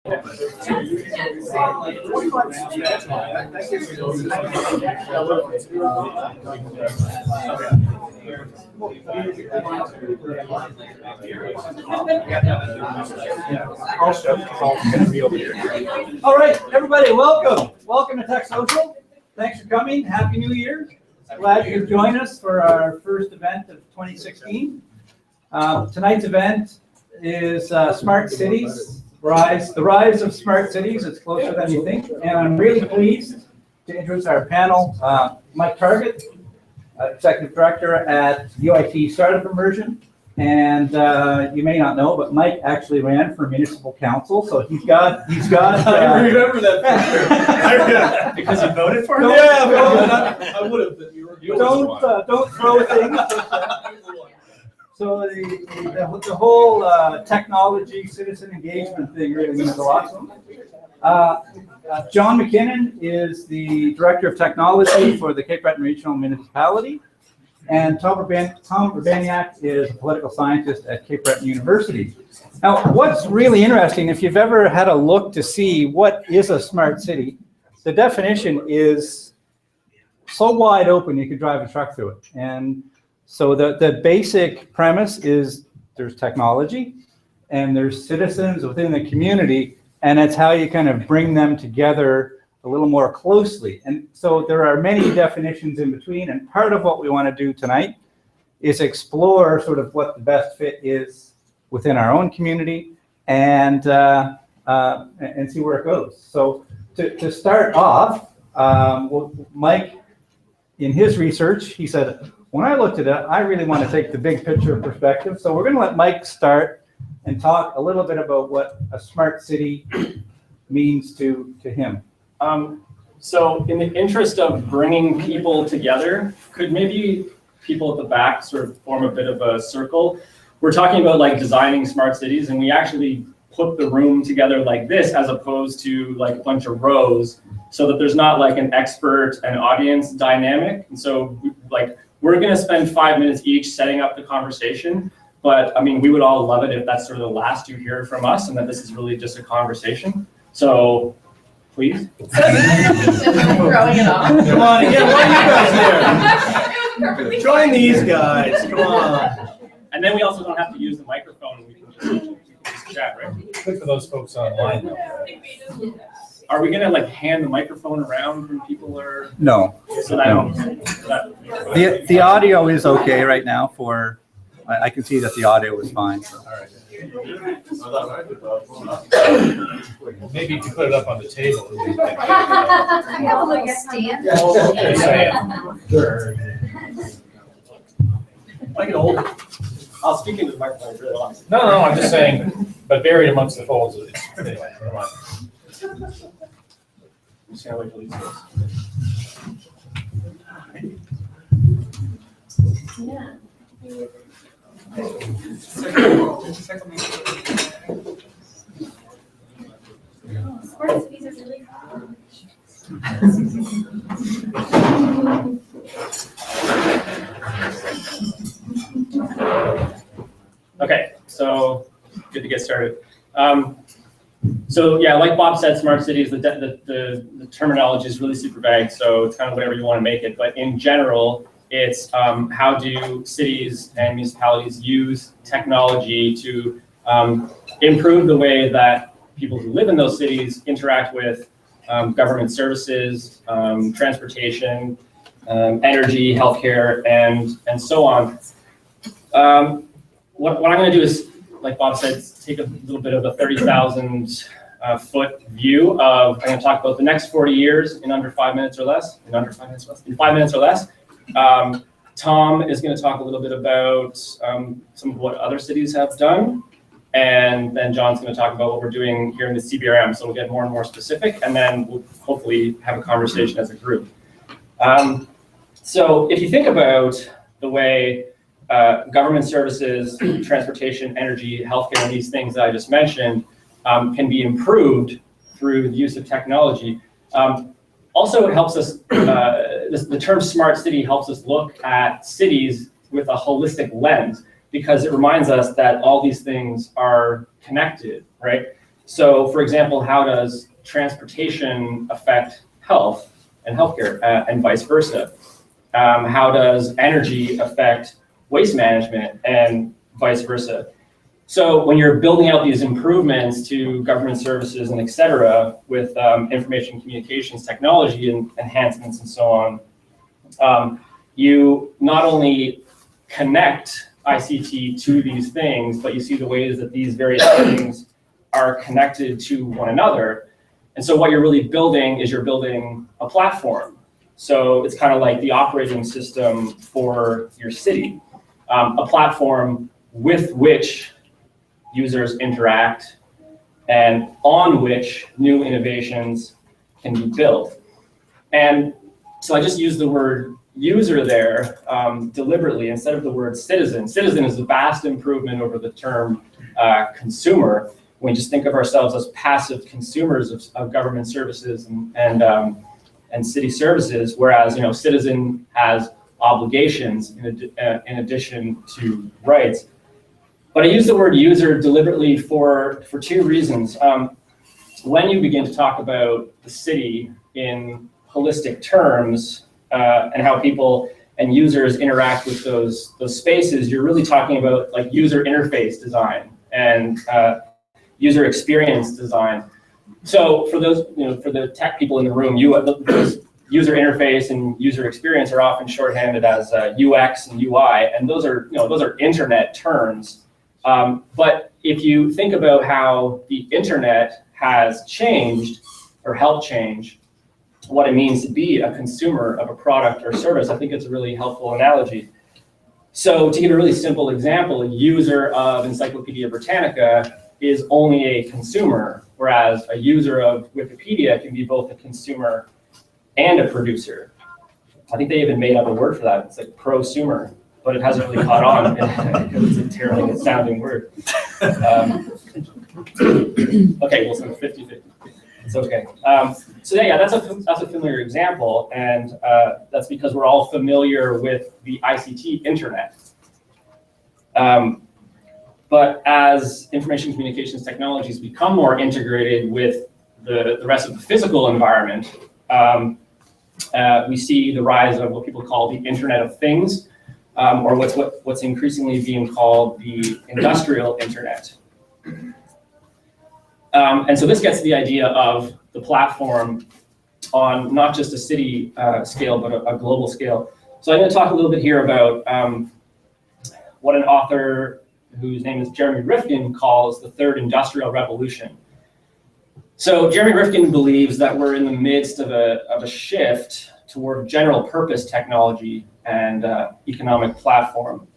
All right, everybody, welcome. Welcome to TecSocial. Thanks for coming. Happy New Year. Glad you could join us for our first event of 2016. Tonight's event is Smart Cities, the rise of smart cities. It's closer than you think. And I'm really pleased to introduce our panel, Mike Targett, Executive Director at UIT Startup Immersion. And you may not know, but Mike actually ran for municipal council, so he's got. I remember that. Because you voted for him. Yeah, I would have. Don't throw things. So the whole technology citizen engagement thing really means a lot to him. John MacKinnon is the Director of Technology for the Cape Breton Regional Municipality. And Tom Urbaniak is a political scientist at Cape Breton University. Now, what's really interesting, if you've ever had a look to see what is a smart city, the definition is so wide open you could drive a truck through it. And so the basic premise is there's technology and there's citizens within the community, and it's how you kind of bring them together a little more closely. And so there are many definitions in between, and part of what we want to do tonight is explore sort of what the best fit is within our own community and see where it goes. So to start off, Mike, in his research, he said, when I looked at it, I really want to take the big picture perspective. So we're going to let Mike start and talk a little bit about what a smart city means to him. So in the interest of bringing people together, could maybe people at the back sort of form a bit of a circle? We're talking about like designing smart cities, and we actually put the room together like this as opposed to like a bunch of rows, so that there's not like an expert and audience dynamic. And so like we're going to spend 5 minutes each setting up the conversation, but I mean, we would all love it if that's sort of the last you hear from us and that this is really just a conversation. So please. Throwing it off. Come on, again, why are you guys here? Join these guys, come on. And then we also don't have to use the microphone. We can just chat, right? Good for those folks online, though. Are we gonna like hand the microphone around when people are? No. So that, The audio is okay right now for, I can see that the audio is fine. All right. Maybe you can put it up on the table. I have a little stand. Just saying. I can hold it. I'll speak into the microphone really long. No, I'm just saying, but buried amongst the folds. Anyway, never mind. I'm just gonna wait till these goes. Yeah. Sports cities are really fun. Okay, so good to get started. So yeah, like Bob said, smart cities, the terminology is really super vague, so it's kind of whatever you want to make it. But in general, it's how do cities and municipalities use technology to improve the way that people who live in those cities interact with government services, transportation, energy, healthcare, and so on. What I'm going to do is, like Bob said, take a little bit of a 30,000 foot view of. I'm going to talk about the next 40 years in under 5 minutes or less. In 5 minutes or less. Tom is going to talk a little bit about some of what other cities have done, and then John's going to talk about what we're doing here in the CBRM. So we'll get more and more specific, and then we'll hopefully have a conversation as a group. So if you think about the way government services, transportation, energy, healthcare, and these things that I just mentioned can be improved through the use of technology. Also, it helps us, the term smart city helps us look at cities with a holistic lens, because it reminds us that all these things are connected, right? So for example, how does transportation affect health and healthcare and vice versa? How does energy affect waste management and vice versa? So when you're building out these improvements to government services and et cetera, with information communications technology and enhancements and so on, you not only connect ICT to these things, but you see the ways that these various things are connected to one another. And so what you're really building is you're building a platform. So it's kind of like the operating system for your city, a platform with which users interact and on which new innovations can be built. And so I just used the word user there deliberately instead of the word citizen. Citizen is a vast improvement over the term consumer. We just think of ourselves as passive consumers of government services and city services, whereas citizen has obligations in addition to rights. But I use the word user deliberately for two reasons. When you begin to talk about the city in holistic terms and how people and users interact with those spaces, you're really talking about like user interface design and user experience design. So for those, for the tech people in the room, those user interface and user experience are often shorthanded as UX and UI, and those are internet terms. But if you think about how the internet has changed or helped change what it means to be a consumer of a product or service, I think it's a really helpful analogy. So to give a really simple example, a user of Encyclopedia Britannica is only a consumer, whereas a user of Wikipedia can be both a consumer and a producer. I think they even made up a word for that. It's like prosumer, but it hasn't really caught on because it's a terrible sounding word. Okay, well, so 50-50. It's okay. So yeah, that's a familiar example, and that's because we're all familiar with the ICT internet. But as information communications technologies become more integrated with the rest of the physical environment, we see the rise of what people call the Internet of Things, or what's increasingly being called the industrial internet. And so this gets to the idea of the platform on not just a city scale, but a global scale. So I'm going to talk a little bit here about what an author whose name is Jeremy Rifkin calls the third industrial revolution. So Jeremy Rifkin believes that we're in the midst of a shift toward general purpose technology and economic platform,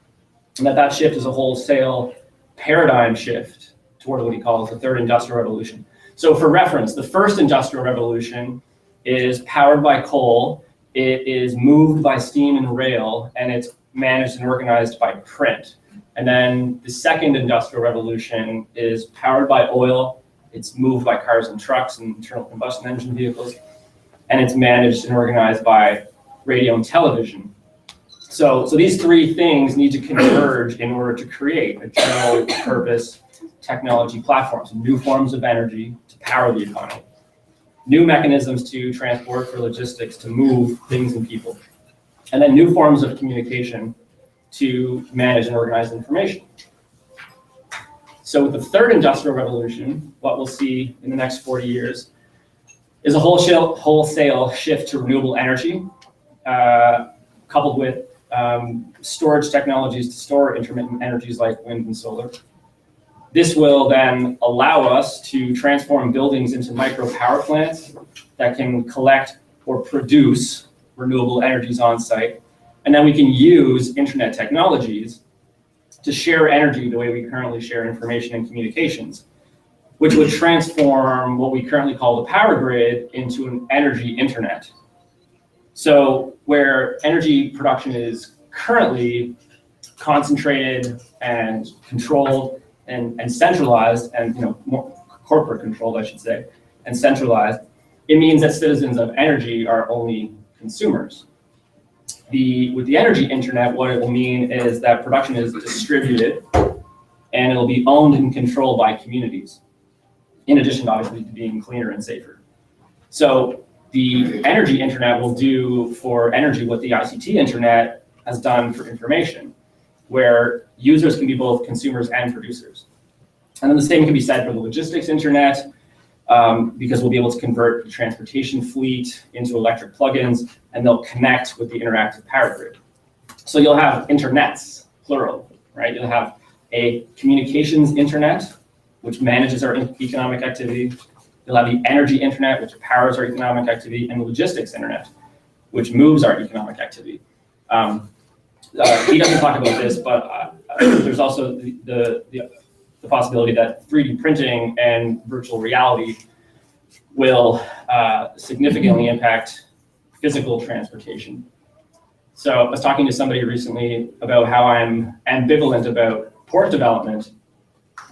and that shift is a wholesale paradigm shift toward what he calls the third industrial revolution. So for reference, the first industrial revolution is powered by coal, it is moved by steam and rail, and it's managed and organized by print. And then the second industrial revolution is powered by oil, it's moved by cars and trucks and internal combustion engine vehicles, and it's managed and organized by radio and television. So these three things need to converge in order to create a general purpose technology platform. So new forms of energy to power the economy, new mechanisms to transport for logistics to move things and people, and then new forms of communication to manage and organize information. So with the third industrial revolution, what we'll see in the next 40 years is a wholesale shift to renewable energy, coupled with storage technologies to store intermittent energies like wind and solar. This will then allow us to transform buildings into micro power plants that can collect or produce renewable energies on site. And then we can use internet technologies to share energy the way we currently share information and communications, which would transform what we currently call the power grid into an energy internet. So where energy production is currently concentrated and controlled and centralized, and more corporate controlled, I should say, and centralized, it means that citizens of energy are only consumers. With the energy internet, what it will mean is that production is distributed and it'll be owned and controlled by communities. in addition, obviously, to being cleaner and safer. So the energy internet will do for energy what the ICT internet has done for information, where users can be both consumers and producers. And then the same can be said for the logistics internet, because we'll be able to convert the transportation fleet into electric plugins, and they'll connect with the interactive power grid. So you'll have internets, plural, right? You'll have a communications internet, which manages our economic activity. You'll have the energy internet, which powers our economic activity, and the logistics internet, which moves our economic activity. He doesn't talk about this, but there's also the possibility that 3D printing and virtual reality will significantly impact physical transportation. So I was talking to somebody recently about how I'm ambivalent about port development.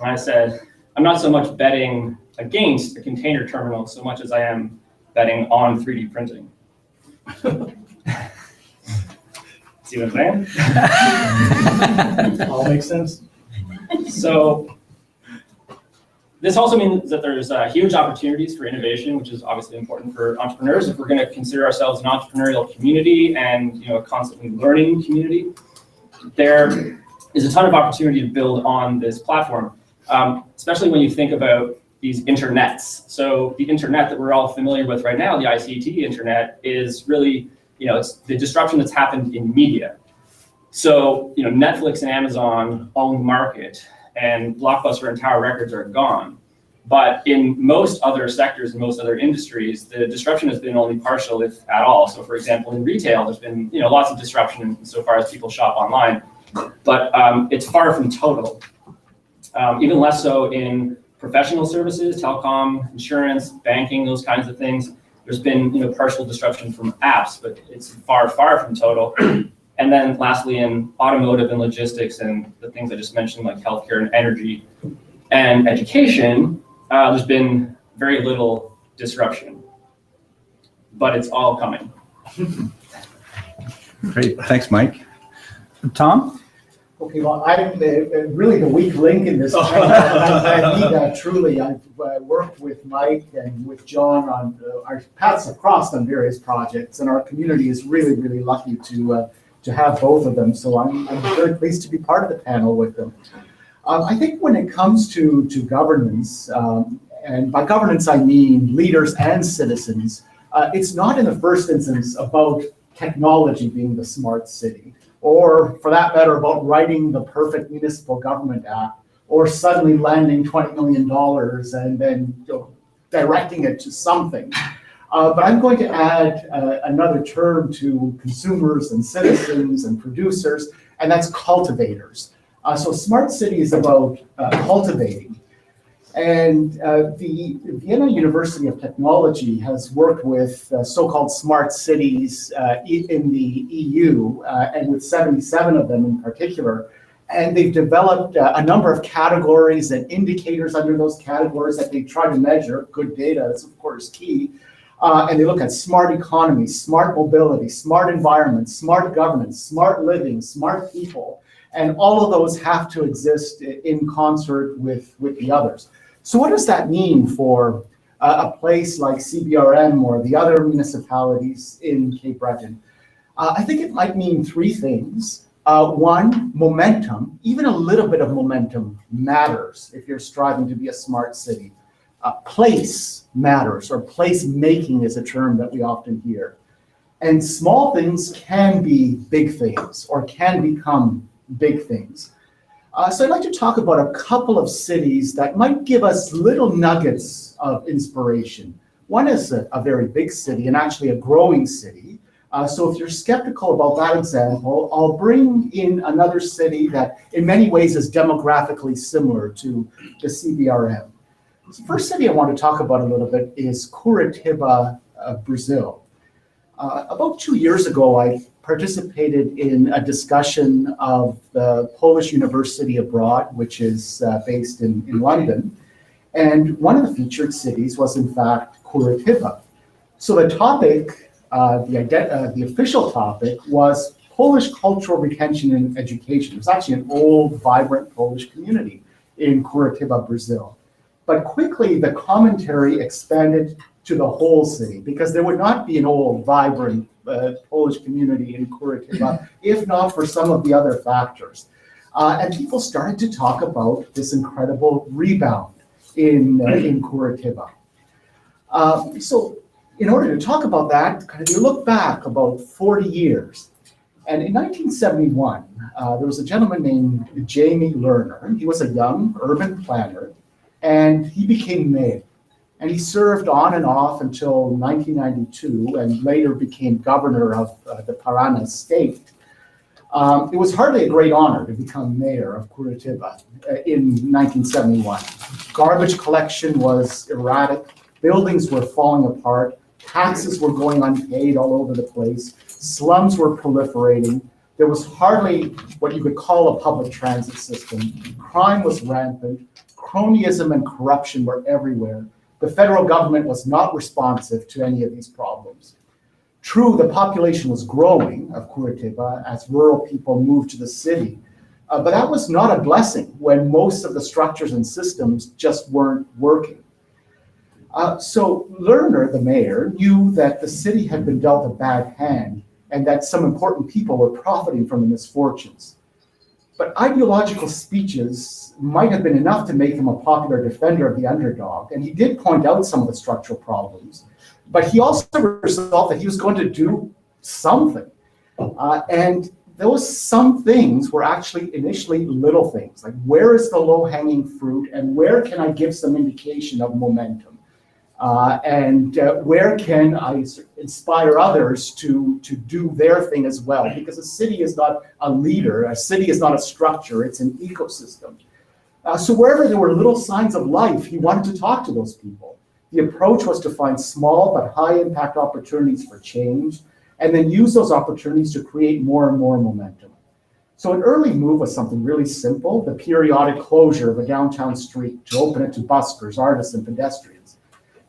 And I said, I'm not so much betting against a container terminal so much as I am betting on 3D printing. See what I'm saying? All makes sense. So this also means that there's huge opportunities for innovation, which is obviously important for entrepreneurs if we're going to consider ourselves an entrepreneurial community and a constantly learning community. There is a ton of opportunity to build on this platform, especially when you think about these internets. So the internet that we're all familiar with right now, the ICT internet, is really it's the disruption that's happened in media. So Netflix and Amazon own the market, and Blockbuster and Tower Records are gone. But in most other sectors and most other industries, the disruption has been only partial, if at all. So for example, in retail, there's been lots of disruption insofar as people shop online, but it's far from total. Even less so in professional services, telecom, insurance, banking, those kinds of things. There's been partial disruption from apps, but it's far, far from total. And then lastly, in automotive and logistics and the things I just mentioned, like healthcare and energy and education, there's been very little disruption, but it's all coming. Great, thanks, Mike. Tom? Okay, well, I'm really the weak link in this. I need truly. I've worked with Mike and with John on our paths across on various projects, and our community is really, really lucky to have both of them. So I'm very pleased to be part of the panel with them. I think when it comes to governance, and by governance I mean leaders and citizens, it's not in the first instance about technology being the smart city, or for that matter, about writing the perfect municipal government act, or suddenly landing $20 million and then directing it to something. But I'm going to add another term to consumers and citizens and producers, and that's cultivators. So smart city is about cultivating. And the Vienna University of Technology has worked with so-called smart cities in the EU, and with 77 of them in particular. And they've developed a number of categories and indicators under those categories that they try to measure. Good data is, of course, key. And they look at smart economy, smart mobility, smart environment, smart governance, smart living, smart people. And all of those have to exist in concert with the others. So what does that mean for a place like CBRM or the other municipalities in Cape Breton? I think it might mean three things. One, momentum. Even a little bit of momentum matters if you're striving to be a smart city. Place matters, or place making is a term that we often hear. And small things can be big things, or can become big things. So I'd like to talk about a couple of cities that might give us little nuggets of inspiration. One is a very big city, and actually a growing city. So if you're skeptical about that example, I'll bring in another city that in many ways is demographically similar to the CBRM. The first city I want to talk about a little bit is Curitiba, Brazil. About 2 years ago, I participated in a discussion of the Polish University Abroad, which is based in London. And one of the featured cities was, in fact, Curitiba. So the topic, the official topic, was Polish cultural retention and education. It was actually an old, vibrant Polish community in Curitiba, Brazil. But quickly, the commentary expanded to the whole city because there would not be an old, vibrant Polish community in Curitiba if not for some of the other factors. And people started to talk about this incredible rebound in Curitiba. So in order to talk about that, kind of you look back about 40 years. And in 1971, there was a gentleman named Jamie Lerner. He was a young urban planner, and he became mayor. And he served on and off until 1992 and later became governor of the Paraná state. It was hardly a great honor to become mayor of Curitiba in 1971. Garbage collection was erratic, buildings were falling apart, taxes were going unpaid all over the place, slums were proliferating, there was hardly what you could call a public transit system, crime was rampant, cronyism and corruption were everywhere. The federal government was not responsive to any of these problems. True, the population was growing of Curitiba as rural people moved to the city, but that was not a blessing when most of the structures and systems just weren't working. So Lerner, the mayor, knew that the city had been dealt a bad hand and that some important people were profiting from the misfortunes. But ideological speeches might have been enough to make him a popular defender of the underdog, and he did point out some of the structural problems, but he also resolved that he was going to do something. And those some things were actually initially little things, like where is the low-hanging fruit and where can I give some indication of momentum? Where can I inspire others to do their thing as well? Because a city is not a leader, a city is not a structure, it's an ecosystem. So wherever there were little signs of life, he wanted to talk to those people. The approach was to find small but high impact opportunities for change, and then use those opportunities to create more and more momentum. So an early move was something really simple, the periodic closure of a downtown street to open it to buskers, artists, and pedestrians.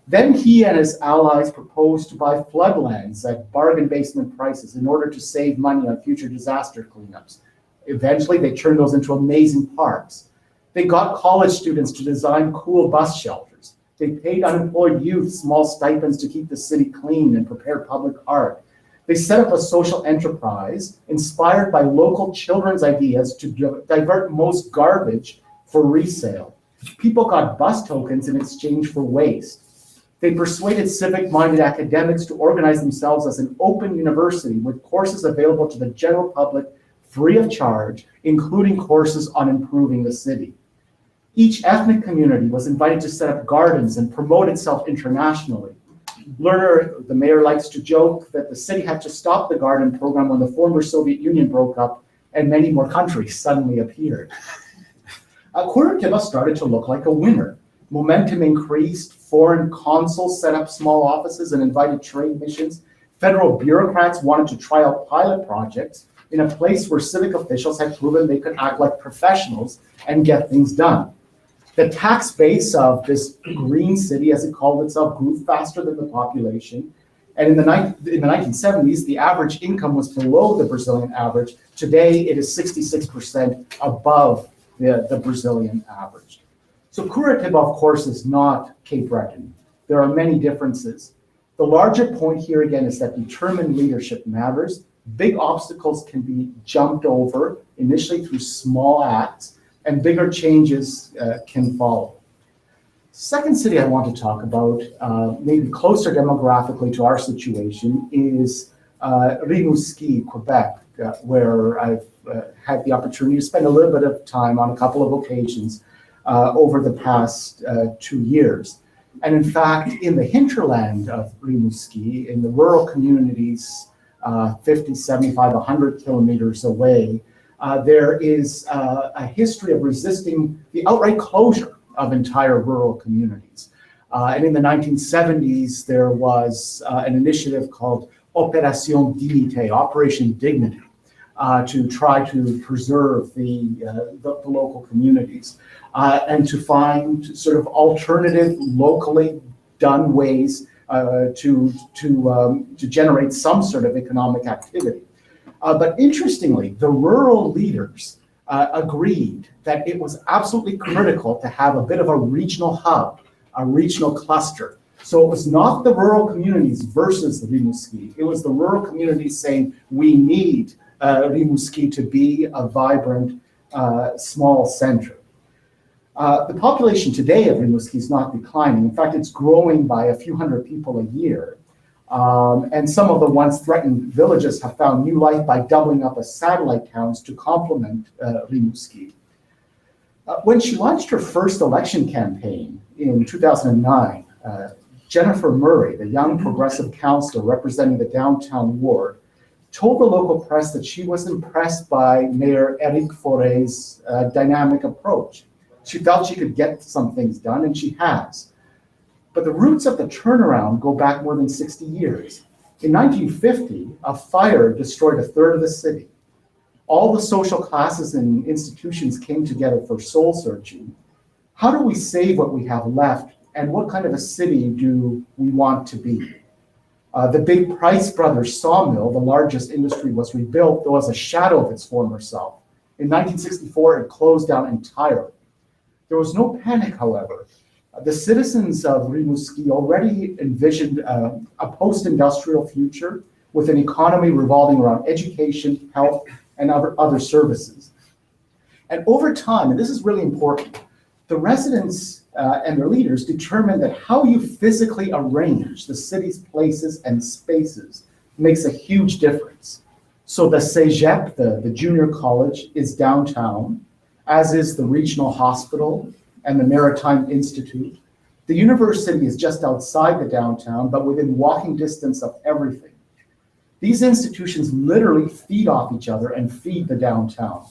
Then he and his allies proposed to buy floodlands at bargain basement prices in order to save money on future disaster cleanups. Eventually, they turned those into amazing parks. They got college students to design cool bus shelters. They paid unemployed youth small stipends to keep the city clean and prepare public art. They set up a social enterprise inspired by local children's ideas to divert most garbage for resale. People got bus tokens in exchange for waste. They persuaded civic-minded academics to organize themselves as an open university with courses available to the general public free of charge, including courses on improving the city. Each ethnic community was invited to set up gardens and promote itself internationally. Lerner, the mayor, likes to joke that the city had to stop the garden program when the former Soviet Union broke up and many more countries suddenly appeared. Curitiba started to look like a winner. Momentum increased, foreign consuls set up small offices and invited trade missions. Federal bureaucrats wanted to try out pilot projects in a place where civic officials had proven they could act like professionals and get things done. The tax base of this green city, as it called itself, grew faster than the population. And in the 1970s, the average income was below the Brazilian average. Today, it is 66% above the Brazilian average. So Curitiba, of course, is not Cape Breton. There are many differences. The larger point here, again, is that determined leadership matters. Big obstacles can be jumped over, initially through small acts, and bigger changes can follow. Second city I want to talk about, maybe closer demographically to our situation, is Rimouski, Quebec, where I've had the opportunity to spend a little bit of time on a couple of occasions over the past 2 years. And in fact, in the hinterland of Rimouski, in the rural communities 50, 75, 100 kilometers away, there is a history of resisting the outright closure of entire rural communities. And in the 1970s, there was an initiative called Opération Dignité, Operation Dignity, to try to preserve the local communities and to find sort of alternative, locally done ways to generate some sort of economic activity. But interestingly, the rural leaders agreed that it was absolutely critical to have a bit of a regional hub, a regional cluster. So it was not the rural communities versus the Rimouski. It was the rural communities saying, we need Rimouski to be a vibrant, small center. The population today of Rimouski is not declining. In fact, it's growing by a few hundred people a year. And some of the once threatened villages have found new life by doubling up as satellite towns to complement Rimouski. When she launched her first election campaign in 2009, Jennifer Murray, the young progressive councillor representing the downtown ward, told the local press that she was impressed by Mayor Eric Forêt's dynamic approach. She felt she could get some things done, and she has. But the roots of the turnaround go back more than 60 years. In 1950, a fire destroyed a third of the city. All the social classes and institutions came together for soul searching. How do we save what we have left, and what kind of a city do we want to be? The big Price Brothers sawmill, the largest industry, was rebuilt, though as a shadow of its former self. In 1964, it closed down entirely. There was no panic, however. The citizens of Rimouski already envisioned a post-industrial future with an economy revolving around education, health, and other services. And over time, and this is really important, the residents and their leaders determined that how you physically arrange the city's places and spaces makes a huge difference. So the Cégep, the junior college, is downtown, as is the regional hospital and the Maritime Institute. The university is just outside the downtown, but within walking distance of everything. These institutions literally feed off each other and feed the downtown.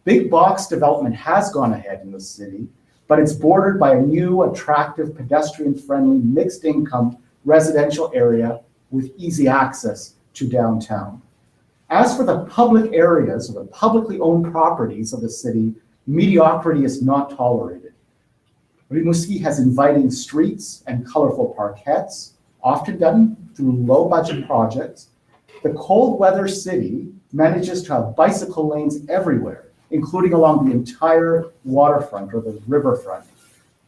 Big box development has gone ahead in the city, but it's bordered by a new, attractive, pedestrian-friendly, mixed-income residential area with easy access to downtown. As for the public areas, or the publicly owned properties of the city, mediocrity is not tolerated. Rimouski has inviting streets and colorful parkettes, often done through low-budget projects. The cold weather city manages to have bicycle lanes everywhere, including along the entire waterfront or the riverfront.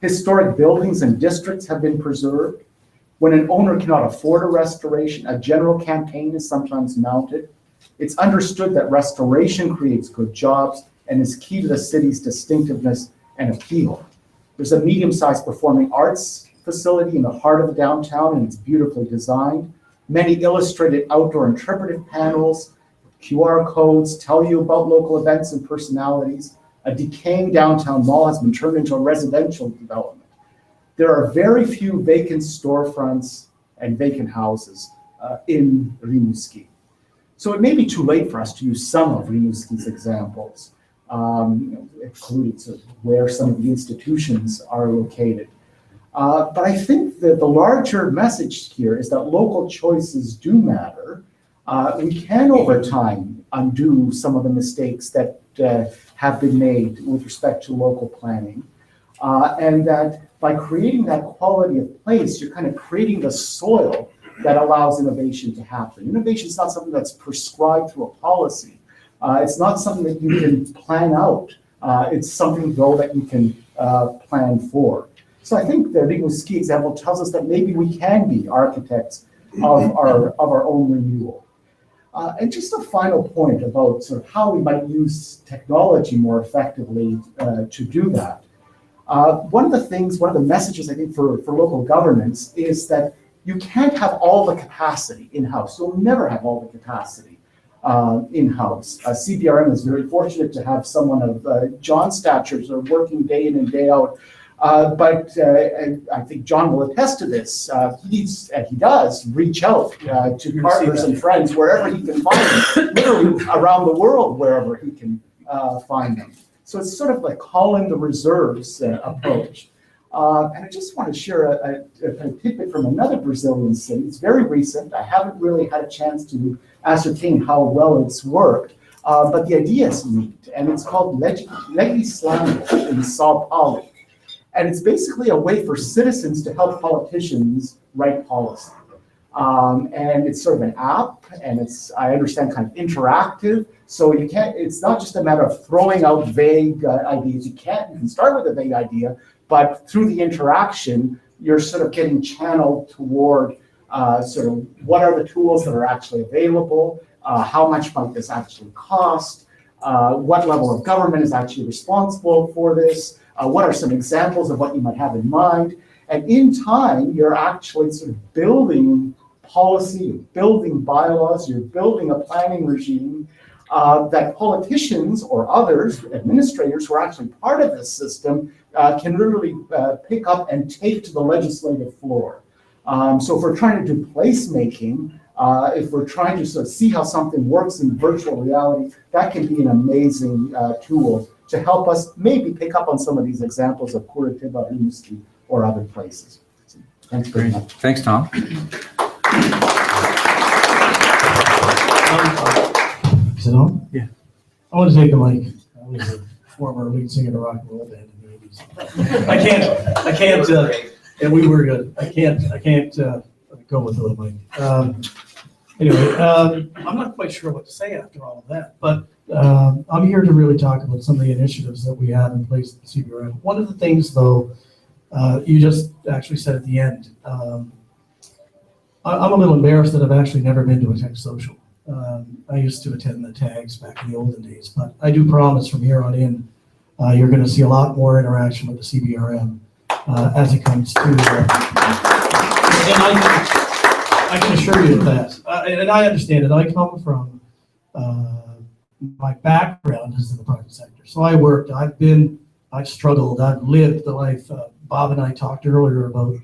Historic buildings and districts have been preserved. When an owner cannot afford a restoration, a general campaign is sometimes mounted. It's understood that restoration creates good jobs and is key to the city's distinctiveness and appeal. There's a medium-sized performing arts facility in the heart of the downtown, and it's beautifully designed. Many illustrated outdoor interpretive panels, QR codes tell you about local events and personalities. A decaying downtown mall has been turned into a residential development. There are very few vacant storefronts and vacant houses in Rimouski. So it may be too late for us to use some of Rimouski's examples, including sort of where some of the institutions are located. But I think that the larger message here is that local choices do matter. We can, over time, undo some of the mistakes that have been made with respect to local planning. And that by creating that quality of place, you're kind of creating the soil that allows innovation to happen. Innovation is not something that's prescribed through a policy. It's not something that you can plan out. It's something, though, that you can plan for. So I think the Rimouski example tells us that maybe we can be architects of our own renewal. And just a final point about sort of how we might use technology more effectively to do that. One of the messages I think for local governance is that you can't have all the capacity in-house. You'll never have all the capacity in-house. CBRM is very fortunate to have someone of John's stature sort of working day in and day out. But I think John will attest to this. He does reach out to partners and friends wherever he can find them, literally around the world wherever he can find them. So it's sort of like calling the reserves approach. And I just want to share a tidbit from another Brazilian city. It's very recent. I haven't really had a chance to ascertain how well it's worked. But the idea is neat. And it's called Legislando in Sao Paulo. And it's basically a way for citizens to help politicians write policy. And it's sort of an app, and it's, I understand, kind of interactive. So you can't, it's not just a matter of throwing out vague ideas. You can start with a vague idea, but through the interaction, you're sort of getting channeled toward sort of what are the tools that are actually available, how much might this actually cost, what level of government is actually responsible for this, what are some examples of what you might have in mind. And in time, you're actually sort of building policy, you're building bylaws, you're building a planning regime that politicians or others, administrators who are actually part of this system, can literally pick up and take to the legislative floor. So if we're trying to do placemaking, if we're trying to sort of see how something works in virtual reality, that can be an amazing tool to help us maybe pick up on some of these examples of Curitiba, Rimouski, or other places. So, thanks very much. Thanks, Tom. Is it on? Yeah. I want to take the mic. I was a former lead singer in a rock and roll band in the 80s. I can't, and we were good. I can't go without a mic. Anyway, I'm not quite sure what to say after all of that, but I'm here to really talk about some of the initiatives that we have in place at the CBRM. One of the things, though, you just actually said at the end, I'm a little embarrassed that I've actually never been to a TecSocial. I used to attend the tags back in the olden days, but I do promise from here on in, you're going to see a lot more interaction with the CBRM as it comes to, and I can assure you of that. And I understand it. I come from, my background is in the private sector. So I worked, I've struggled, I've lived the life. Bob and I talked earlier about,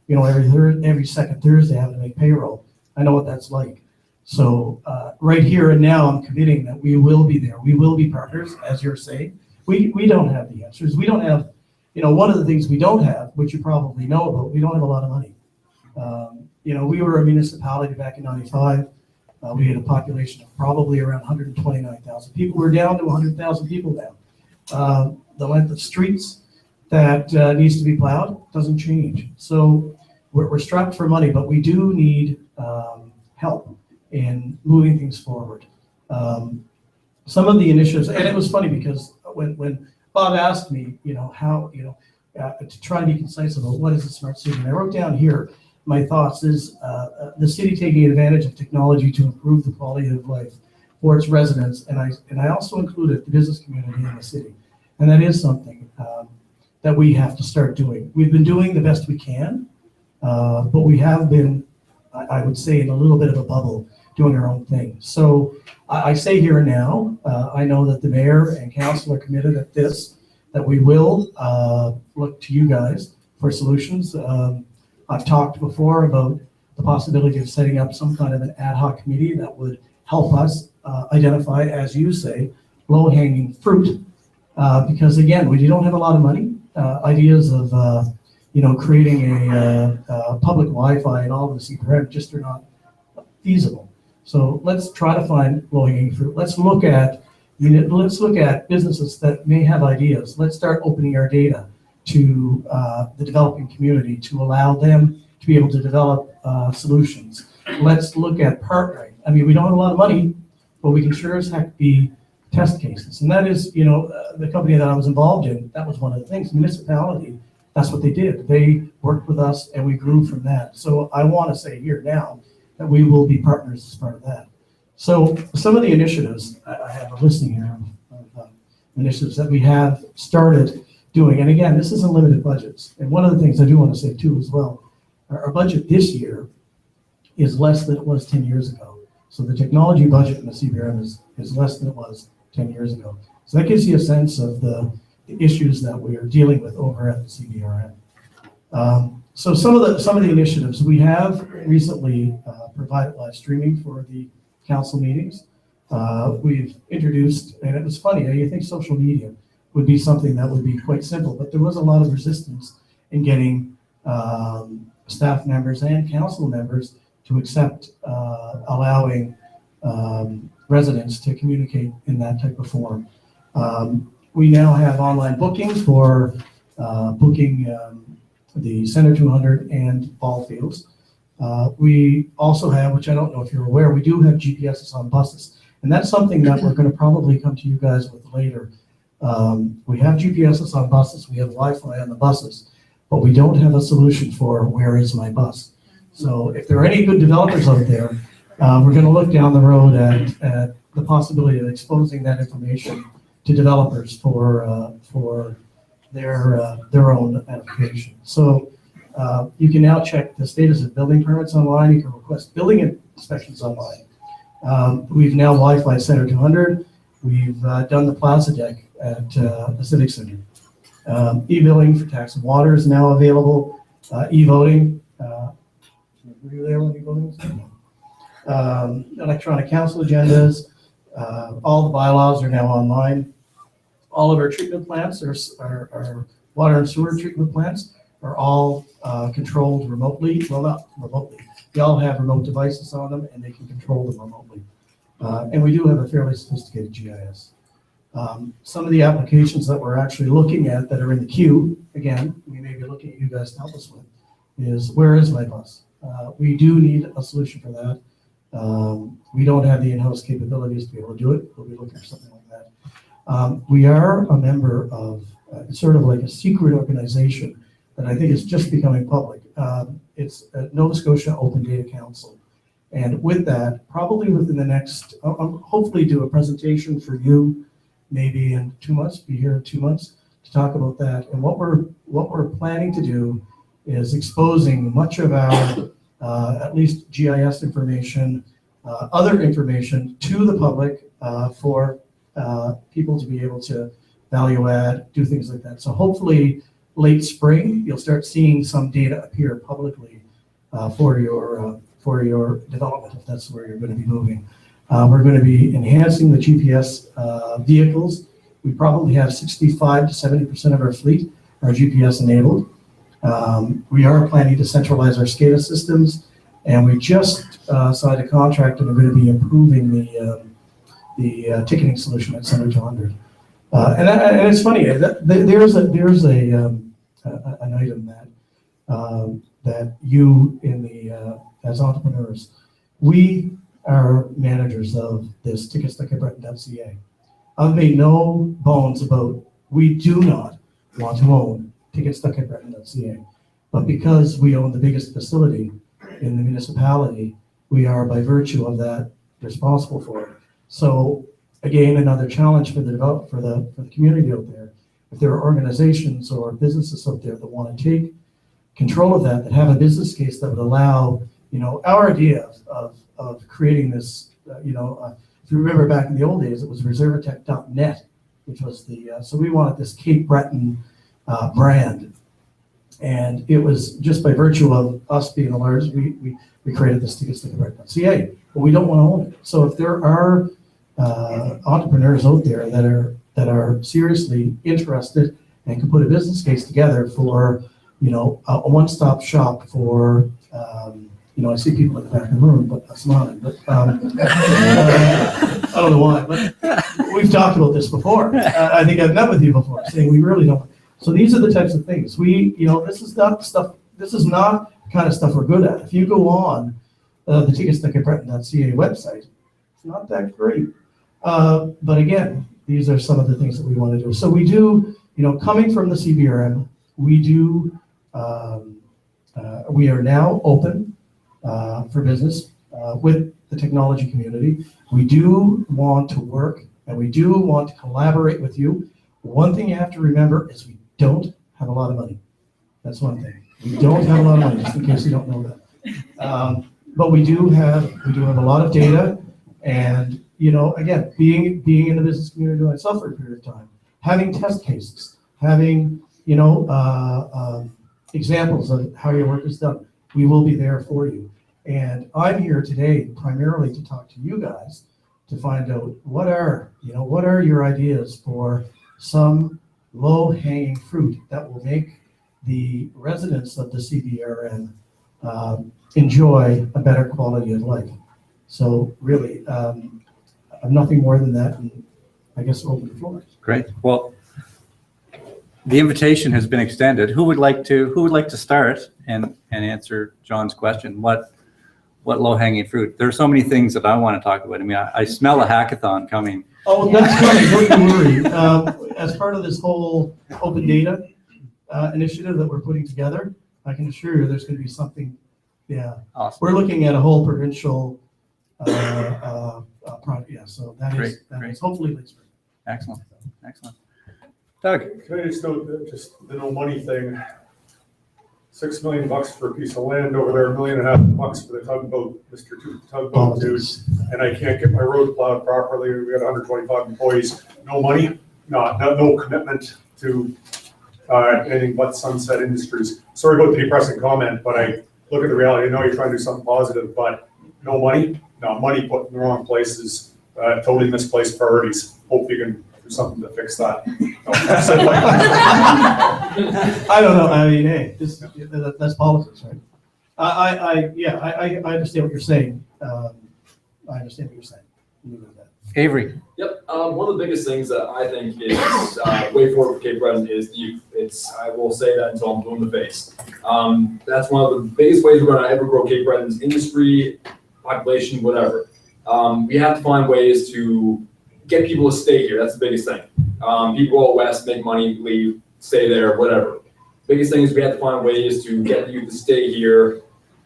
you know, every second Thursday having to make payroll. I know what that's like. So right here and now, I'm committing that we will be there. We will be partners, as you're saying. We don't have the answers. We don't have, you know, one of the things we don't have, which you probably know about, we don't have a lot of money. You know, we were a municipality back in '95. We had a population of probably around 129,000 people. We're down to 100,000 people now. The length of streets that needs to be plowed doesn't change. So we're strapped for money, but we do need help in moving things forward. Some of the initiatives, and it was funny because when Bob asked me, you know, how, you know, to try to be concise about what is a smart city, and I wrote down here my thoughts is the city taking advantage of technology to improve the quality of life for its residents, and I also included the business community in the city, and that is something that we have to start doing. We've been doing the best we can, but we have been, I would say, in a little bit of a bubble, doing our own thing. So I say here and now, I know that the mayor and council are committed at this, that we will look to you guys for solutions. I've talked before about the possibility of setting up some kind of an ad hoc committee that would help us identify, as you say, low-hanging fruit. Because again, we don't have a lot of money. Ideas of you know, creating a public Wi-Fi and all of the CPRM just are not feasible. So let's try to find low-hanging fruit. Let's look at businesses that may have ideas. Let's start opening our data to the developing community to allow them to be able to develop solutions. Let's look at partnering. I mean, we don't have a lot of money, but we can sure as heck be test cases. And that is, you know, the company that I was involved in, that was one of the things. Municipality, that's what they did. They worked with us and we grew from that. So I want to say here now that we will be partners as part of that. So some of the initiatives, I have a listing here of initiatives that we have started doing. And again, this is unlimited budgets. And one of the things I do want to say too as well, our budget this year is less than it was 10 years ago. So the technology budget in the CBRM is less than it was 10 years ago. So that gives you a sense of the issues that we are dealing with over at the CBRM. So some of the initiatives, we have recently provided live streaming for the council meetings. We've introduced, and it was funny, you think social media would be something that would be quite simple, but there was a lot of resistance in getting staff members and council members to accept allowing residents to communicate in that type of form. We now have online bookings for booking the Center 200 and ball fields. We also have, which I don't know if you're aware, we do have GPSs on buses. And that's something that we're going to probably come to you guys with later. We have GPSs on buses, we have Wi-Fi on the buses, but we don't have a solution for where is my bus. So if there are any good developers out there, we're going to look down the road at the possibility of exposing that information to developers for their own application. So you can now check the status of building permits online. You can request building inspections online. We've now Wi-Fi Center 200. We've done the Plaza Deck at the Civic Center. E-billing for tax and water is now available. E-voting. Were you there when e-voting was there? Electronic council agendas. All the bylaws are now online. All of our treatment plants, our water and sewer treatment plants, are all controlled remotely. Well, not remotely. They all have remote devices on them, and they can control them remotely. And we do have a fairly sophisticated GIS. Some of the applications that we're actually looking at that are in the queue, again, we may be looking at you guys to help us with, is where is my bus? We do need a solution for that. We don't have the in-house capabilities to be able to do it. We'll be looking for something like that. We are a member of sort of like a secret organization that I think is just becoming public. It's Nova Scotia Open Data Council. And with that, probably within the next, I'll hopefully do a presentation for you, maybe in 2 months, be here in 2 months to talk about that. And what we're planning to do is exposing much of our, at least GIS information, other information to the public for people to be able to value add, do things like that. So hopefully late spring, you'll start seeing some data appear publicly for your development, if that's where you're going to be moving. We're going to be enhancing the GPS vehicles. We probably have 65 to 70% of our fleet are GPS enabled. We are planning to centralize our SCADA systems, and we just signed a contract and are going to be improving the ticketing solution at Center 200. And it's funny, there's an item that you in the as entrepreneurs, we are managers of this TecSocial. I've made no bones about we do not want to own TecSocial, but because we own the biggest facility in the municipality, we are by virtue of that responsible for it. So again, another challenge for the community out there. If there are organizations or businesses out there that want to take control of that have a business case that would allow, our idea of creating this, if you remember back in the old days, it was reservatech.net, which was so we wanted this Cape Breton brand. And it was just by virtue of us being the largest, we created this TecSocial.ca, but we don't want to own it. So if there are entrepreneurs out there that are seriously interested and can put a business case together for, a one-stop shop for, I see people at the back of the room, but that's not it. But I don't know why, but we've talked about this before. I think I've met with you before, saying we really don't. So these are the types of things this is not stuff. This is not the kind of stuff we're good at. If you go on the TecSocial.ca website, it's not that great. But again, these are some of the things that we want to do. So we do, coming from the CBRM, we do. We are now open for business with the technology community. We do want to work and we do want to collaborate with you. One thing you have to remember is we don't have a lot of money. That's one thing. We don't have a lot of money, just in case you don't know that. But we do have a lot of data, and again, being in the business community myself for a period of time, having test cases, having examples of how your work is done. We will be there for you. And I'm here today primarily to talk to you guys to find out what are your ideas for some low-hanging fruit that will make the residents of the CBRN enjoy a better quality of life. So really, I'm nothing more than that, and I guess we'll open the floor. Great. Well, the invitation has been extended. Who would like to start and answer John's question? What low-hanging fruit? There are so many things that I want to talk about. I mean, I smell a hackathon coming. Oh, that's coming, don't you worry. As part of this whole open data initiative that we're putting together, I can assure you there's going to be something, yeah. Awesome. We're looking at a whole provincial project, yeah, so that Great. is hopefully late spring. Excellent. Doug? Can I just note that just the no money thing, $6 million for a piece of land over there, $1.5 million for the tugboat, Mr. Tugboat dude, and I can't get my road plowed properly. We got 125 employees, no money, no commitment to anything but Sunset Industries. Sorry about the depressing comment, but I look at the reality. I know you're trying to do something positive, but no money, money put in the wrong places, totally misplaced priorities. Hope you can do something to fix that. I don't know. I mean, hey, that's politics, right? I understand what you're saying. I understand what you're saying. Leave it at that. Avery? Yep. One of the biggest things that I think is way forward for Cape Breton is youth. I will say that until I'm blue in the face. That's one of the biggest ways we're going to ever grow Cape Breton's industry, population, whatever. We have to find ways to get people to stay here. That's the biggest thing. People go west, make money, leave, stay there, whatever. Biggest thing is we have to find ways to get you to stay here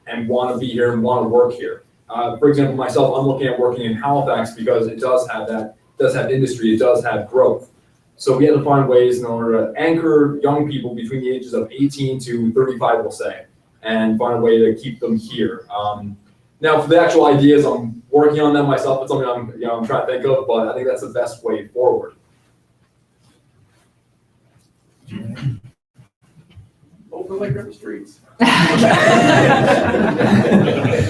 and want to be here and want to work here. For example, myself, I'm looking at working in Halifax because it does have industry, it does have growth. So we have to find ways in order to anchor young people between the ages of 18 to 35, we'll say, and find a way to keep them here. Now, for the actual ideas, I'm working on them myself. It's something I'm trying to think of, but I think that's the best way forward. Open like river streets.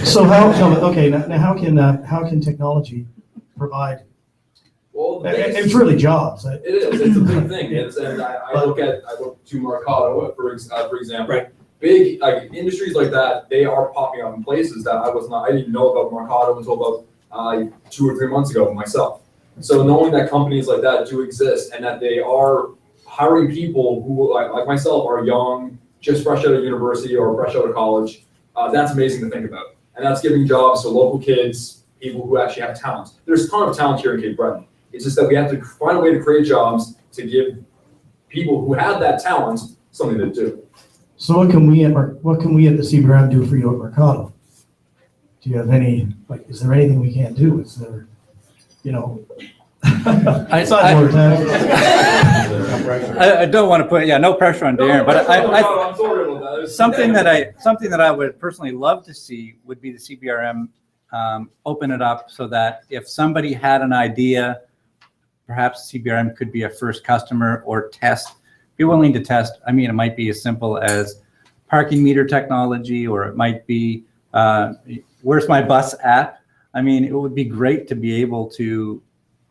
So how can technology provide? Well, It's really jobs. It is. It's a big thing. And I look to Mercado for example. Right. Big industries like that, they are popping up in places that I didn't even know about Mercado until about 2 or 3 months ago myself. So knowing that companies like that do exist and that they are hiring people who, like myself, are young, just fresh out of university or fresh out of college, that's amazing to think about. And that's giving jobs to local kids, people who actually have talent. There's a ton of talent here in Cape Breton. It's just that we have to find a way to create jobs to give people who have that talent something to do. So what can we at the CBRM do for you at Mercado? Do you have any, is there anything we can't do? Is there, I don't want to put, no pressure on Darren, but I'm sorry about that. something that I would personally love to see would be the CBRM open it up so that if somebody had an idea, perhaps CBRM could be a first customer or be willing to test. I mean, it might be as simple as parking meter technology, or it might be where's my bus at? I mean, it would be great to be able to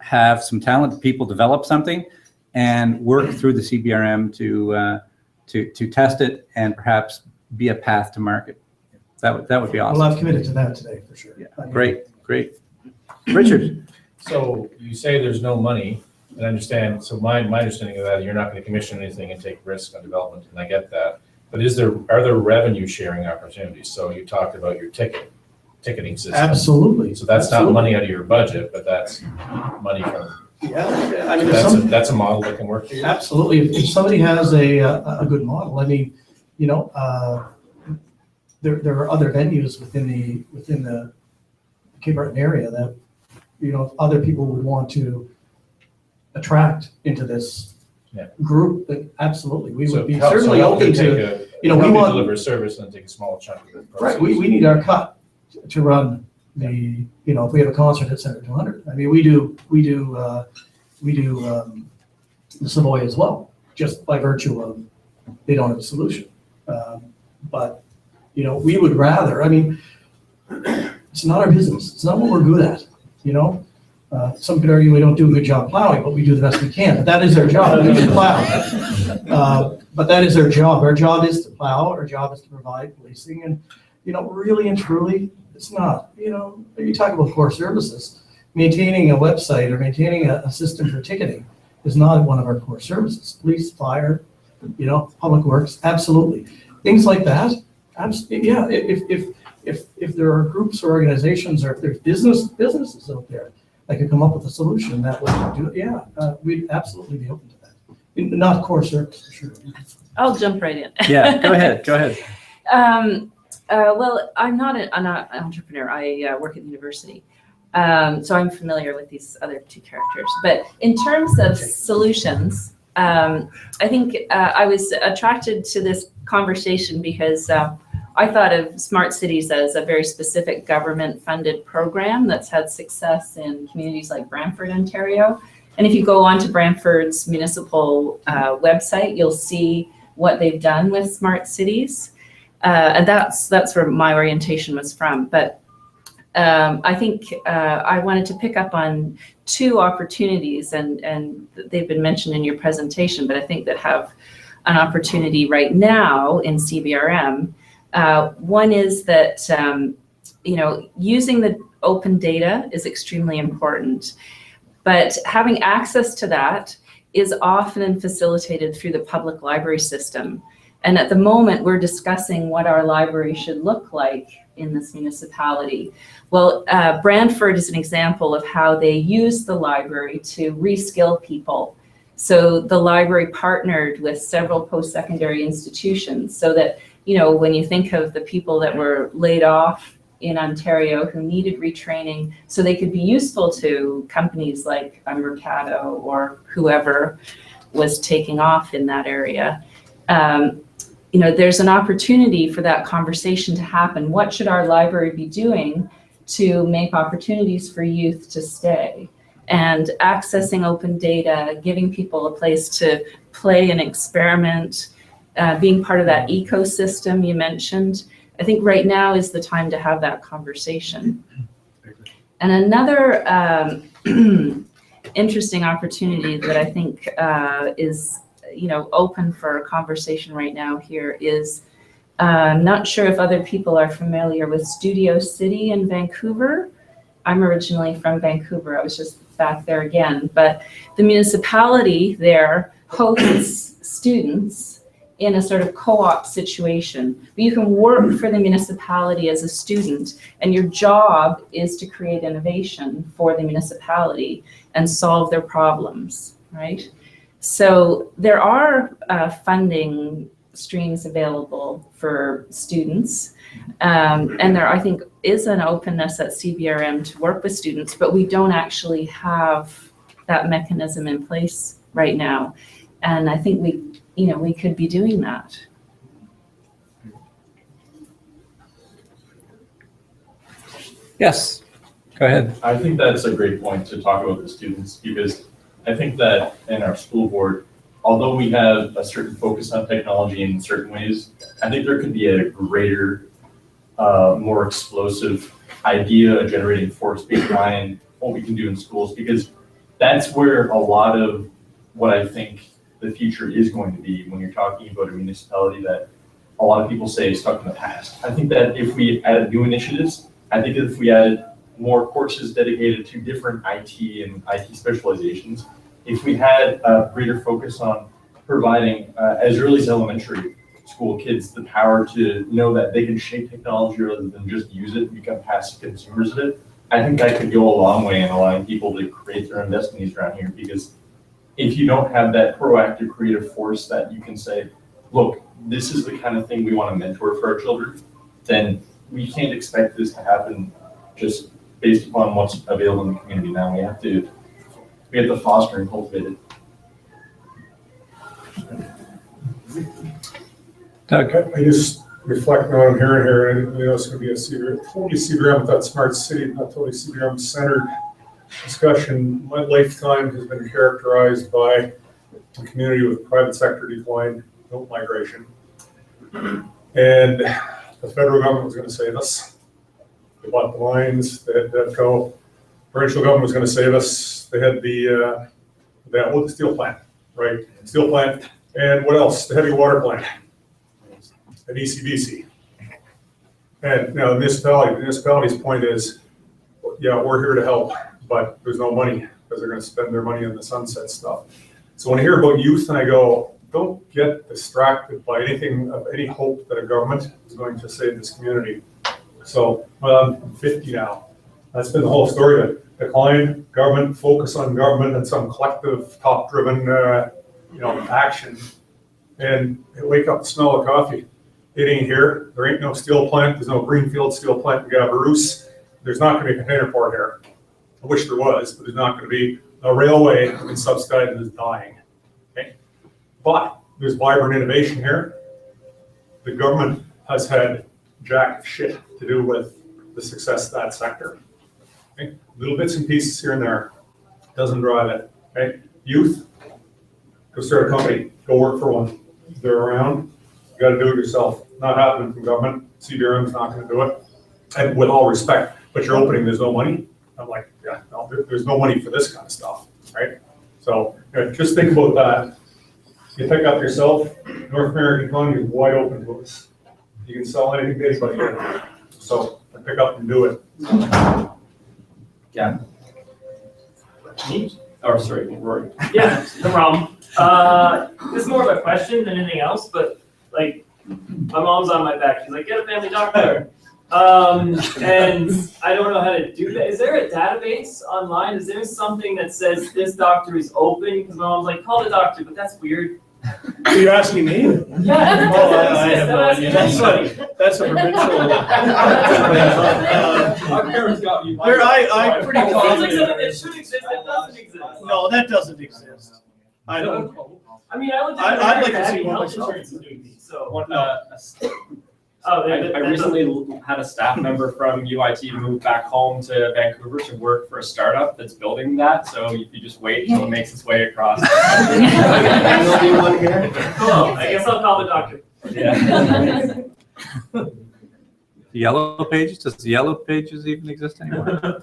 have some talented people develop something and work through the CBRM to test it and perhaps be a path to market. That would be awesome. Well, I've committed to that today for sure. Yeah. Great. Richard. So you say there's no money, and I understand. So my understanding of that, you're not going to commission anything and take risk on development, and I get that. But are there revenue sharing opportunities? So you talked about your ticketing system. Absolutely. So that's not money out of your budget, but that's money from. Yeah, I mean, that's a model that can work for you. Absolutely. If somebody has a good model, I mean, there are other venues within the Cape Breton area that other people would want to attract into this group. That absolutely we would be certainly open to. We want to deliver a service and take a small chunk of it. Right. We need our cut to run the. If we have a concert at Center 200, I mean, we do the Savoy as well, just by virtue of they don't have a solution. But we would rather. I mean, it's not our business. It's not what we're good at. Some could argue we don't do a good job plowing, but we do the best we can. But that is our job. We can plow. But that is our job. Our job is to plow. Our job is to provide policing. And, really and truly, it's not. You talk about core services. Maintaining a website or maintaining a system for ticketing is not one of our core services. Police, fire, Public Works, absolutely. Things like that, yeah, if there are groups or organizations, or if there's businesses out there that could come up with a solution that would do it, yeah, we'd absolutely be open to that. Not core service, for sure. I'll jump right in. Yeah, go ahead. Well, I'm not an entrepreneur. I work at the university. So I'm familiar with these other two characters. But in terms of solutions, I think I was attracted to this conversation because I thought of smart cities as a very specific government-funded program that's had success in communities like Brantford, Ontario. And if you go onto Brantford's municipal website, you'll see what they've done with smart cities. And that's where my orientation was from. But I think I wanted to pick up on two opportunities, and they've been mentioned in your presentation, but I think that have an opportunity right now in CBRM. One is that, using the open data is extremely important, but having access to that is often facilitated through the public library system. And at the moment, we're discussing what our library should look like in this municipality. Well, Brantford is an example of how they use the library to reskill people. So the library partnered with several post-secondary institutions so that, when you think of the people that were laid off in Ontario who needed retraining, so they could be useful to companies like Mercado or whoever was taking off in that area. There's an opportunity for that conversation to happen. What should our library be doing to make opportunities for youth to stay? And accessing open data, giving people a place to play and experiment, being part of that ecosystem you mentioned. I think right now is the time to have that conversation. And another interesting opportunity that I think is open for a conversation right now here is, I'm not sure if other people are familiar with Studio City in Vancouver. I'm originally from Vancouver. I was just back there again, but the municipality there hosts students in a sort of co-op situation. But you can work for the municipality as a student, and your job is to create innovation for the municipality and solve their problems, right? So there are funding streams available for students. And there, I think, is an openness at CBRM to work with students, but we don't actually have that mechanism in place right now. And I think we could be doing that. Yes, go ahead. I think that's a great point to talk about the students, because I think that in our school board, although we have a certain focus on technology in certain ways, I think there could be a greater, more explosive idea generating force behind what we can do in schools, because that's where a lot of what I think the future is going to be when you're talking about a municipality that a lot of people say is stuck in the past. I think that if we added new initiatives, I think if we added more courses dedicated to different IT and IT specializations, if we had a greater focus on providing, as early as elementary school kids, the power to know that they can shape technology rather than just use it and become passive consumers of it, I think that could go a long way in allowing people to create their own destinies around here. Because if you don't have that proactive creative force that you can say, look, this is the kind of thing we want to mentor for our children, then we can't expect this to happen just based upon what's available in the community now. We have to foster and cultivate it. Doug. I just reflect on what I'm hearing here, and it's going to be a totally CBRM without smart city, not totally CBRM centered discussion. My lifetime has been characterized by a community with private sector decline, no migration. And the federal government was going to save us. They bought the mines, they had DevCo. Provincial government was going to save us. They had the steel plant, right? Steel plant. And what else? The heavy water plant. An ECBC. And now the municipality's point is, yeah, we're here to help, but there's no money because they're going to spend their money on the sunset stuff. So when I hear about youth and I go, don't get distracted by anything of any hope that a government is going to save this community. So, well, I'm 50 now. That's been the whole story of it. Decline government, focus on government and some collective top-driven, action. And wake up the smell of coffee. It ain't here. There ain't no steel plant. There's no greenfield steel plant in Gabaroos. There's not going to be a container port here. I wish there was, but there's not going to be. A railway in subsidized is dying. Okay, but there's vibrant innovation here. The government has had jack of shit to do with the success of that sector. Okay, little bits and pieces here and there doesn't drive it. Okay, youth, go start a company, go work for one. If they're around, you got to do it yourself. Not happening from government. CBRM's not going to do it. And with all respect, but you're opening, there's no money. I'm like, yeah, no, there's no money for this kind of stuff, right? So just think about that. You pick up yourself, North American economy is wide open to us. You can sell anything to anybody here. So pick up and do it. Yeah. Me? Oh, sorry, Rory. Yeah, no problem. This is more of a question than anything else, but like, my mom's on my back. She's like, get a family doctor. And I don't know how to do that. Is there a database online? Is there something that says this doctor is open? Because my mom's like, call the doctor, but that's weird. So you're asking me? Yeah. Oh, I have no idea. That's a provincial. Our parents got me. I'm pretty It seems like confident. something that should exist that doesn't exist. No, that doesn't exist. I don't. I mean, I looked I'd at like to see one health myself. insurance is doing these, so. No. I recently had a staff member from UIT move back home to Vancouver to work for a startup that's building that. So you just wait until it makes its way across. Cool. I guess I'll call the doctor. Yeah. Yellow Pages, does the Yellow Pages even exist anymore?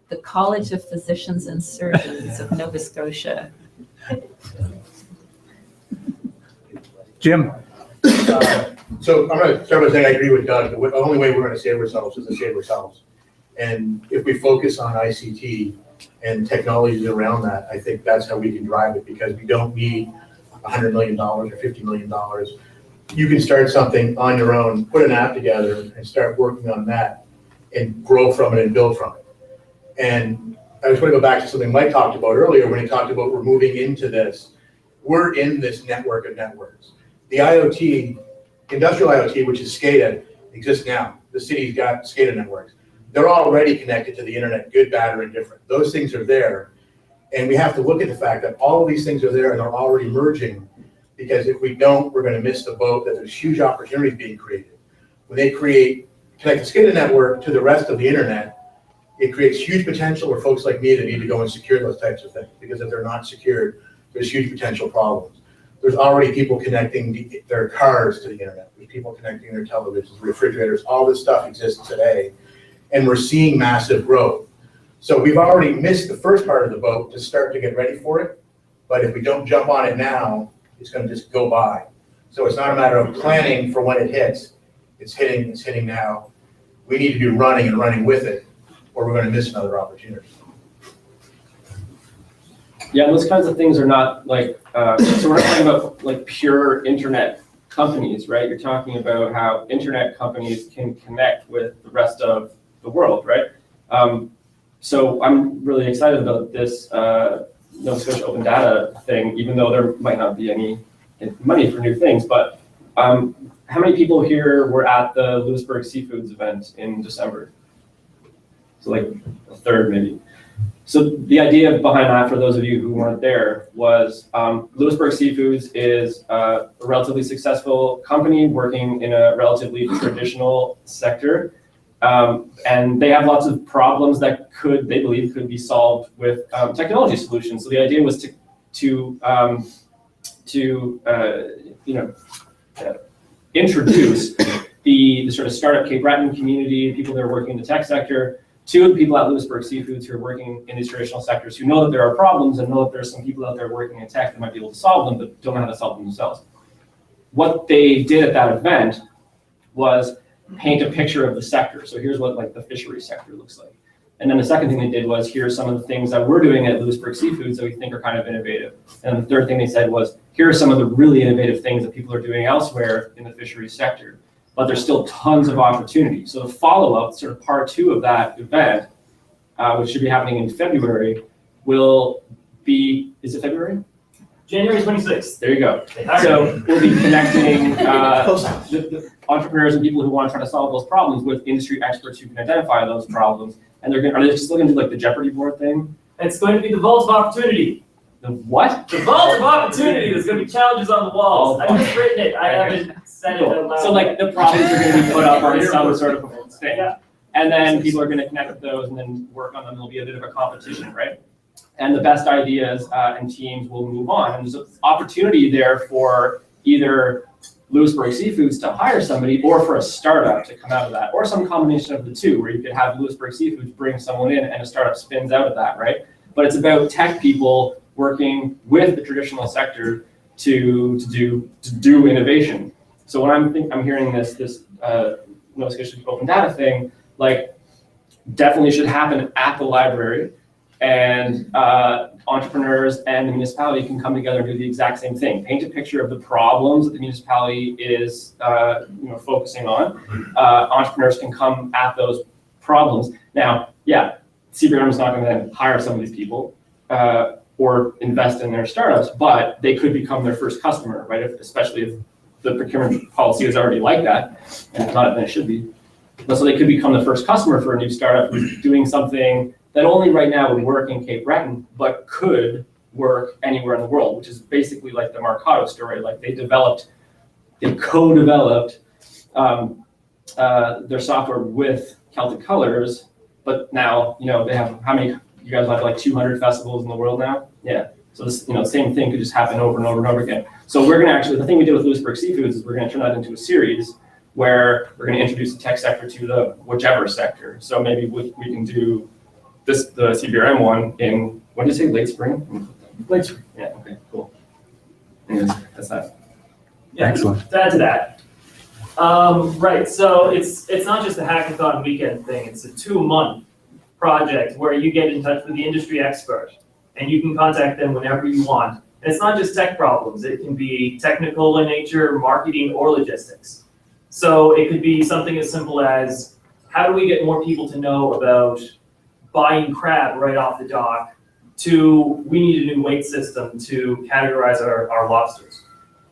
The College of Physicians and Surgeons of Nova Scotia. Jim? So I'm going to start by saying I agree with Doug. The only way we're going to save ourselves is to save ourselves. And if we focus on ICT and technologies around that, I think that's how we can drive it, because we don't need $100 million or $50 million. You can start something on your own, put an app together and start working on that and grow from it and build from it. And I was going to go back to something Mike talked about earlier when he talked about we're moving into this. We're in this network of networks. The IoT, industrial IoT, which is SCADA, exists now. The city's got SCADA networks. They're already connected to the internet, good, bad, or indifferent. Those things are there. And we have to look at the fact that all of these things are there and they're already merging, because if we don't, we're going to miss the boat that there's huge opportunities being created. When they connect the SCADA network to the rest of the internet, it creates huge potential for folks like me that need to go and secure those types of things, because if they're not secured, there's huge potential problems. There's already people connecting their cars to the internet. There's people connecting their televisions, refrigerators, all this stuff exists today. And we're seeing massive growth. So we've already missed the first part of the boat to start to get ready for it. But if we don't jump on it now, it's going to just go by. So it's not a matter of planning for when it hits. It's hitting now. We need to be running and running with it, or we're going to miss another opportunity. Yeah, those kinds of things are not like, so we're not talking about like pure internet companies, right? You're talking about how internet companies can connect with the rest of the world, right? So I'm really excited about this Nova Scotia Open Data thing, even though there might not be any money for new things. But how many people here were at the Lewisburg Seafoods event in December? So like a third maybe. So the idea behind that, for those of you who weren't there, was Lewisburg Seafoods is a relatively successful company working in a relatively traditional sector. And they have lots of problems that they believe could be solved with technology solutions. So the idea was to introduce the sort of startup Cape Breton community, people that are working in the tech sector, to the people at Lewisburg Seafoods who are working in these traditional sectors, who know that there are problems and know that there's some people out there working in tech that might be able to solve them, but don't know how to solve them themselves. What they did at that event was paint a picture of the sector. So here's what like the fishery sector looks like. And then the second thing they did was, here are some of the things that we're doing at Lewisburg Seafoods that we think are kind of innovative. And the third thing they said was, here are some of the really innovative things that people are doing elsewhere in the fisheries sector, but there's still tons of opportunity. So the follow-up, sort of part 2 of that event, which should be happening in February, will be, is it February? January 26th. There you go. So we'll be connecting the entrepreneurs and people who want to try to solve those problems with industry experts who can identify those problems. And are they still going to do like the Jeopardy board thing? It's going to be the Vault of Opportunity. The what? The Vault of Opportunity. There's going to be challenges on the walls. I've just written it. I haven't said it out loud. So like the problems are going to be put up on some sort of thing. Yeah. And then people are going to connect with those and then work on them. There'll be a bit of a competition, right? And the best ideas and teams will move on. And there's an opportunity there for either Lewisburg Seafoods to hire somebody or for a startup to come out of that, or some combination of the two, where you could have Lewisburg Seafoods bring someone in and a startup spins out of that, right? But it's about tech people working with the traditional sector to do innovation. So when I'm hearing this Nova Scotia Open Data thing, like, definitely should happen at the library, and entrepreneurs and the municipality can come together and do the exact same thing. Paint a picture of the problems that the municipality is focusing on. Entrepreneurs can come at those problems. Now, yeah, CBRM is not going to hire some of these people or invest in their startups, but they could become their first customer, right? Especially if the procurement policy is already like that, and if not, then it should be. But so they could become the first customer for a new startup who's doing something that only right now would work in Cape Breton, but could work anywhere in the world, which is basically like the Marcato story. Like they co-developed their software with Celtic Colors, but now, they have, how many, you guys have like 200 festivals in the world now? Yeah. So this, same thing could just happen over and over and over again. So we're gonna actually, the thing we did with Lewisburg Seafoods is we're gonna turn that into a series where we're gonna introduce the tech sector to the whichever sector. So maybe we can do the CBRM one in, when did you say, late spring? Late spring. Yeah, okay, cool. Anyways, that's that. Yeah, Excellent. to add to that. Right, so it's not just a hackathon weekend thing, it's a 2-month project where you get in touch with the industry expert and you can contact them whenever you want. And it's not just tech problems, it can be technical in nature, marketing, or logistics. So it could be something as simple as, how do we get more people to know about buying crab right off the dock, to we need a new weight system to categorize our lobsters.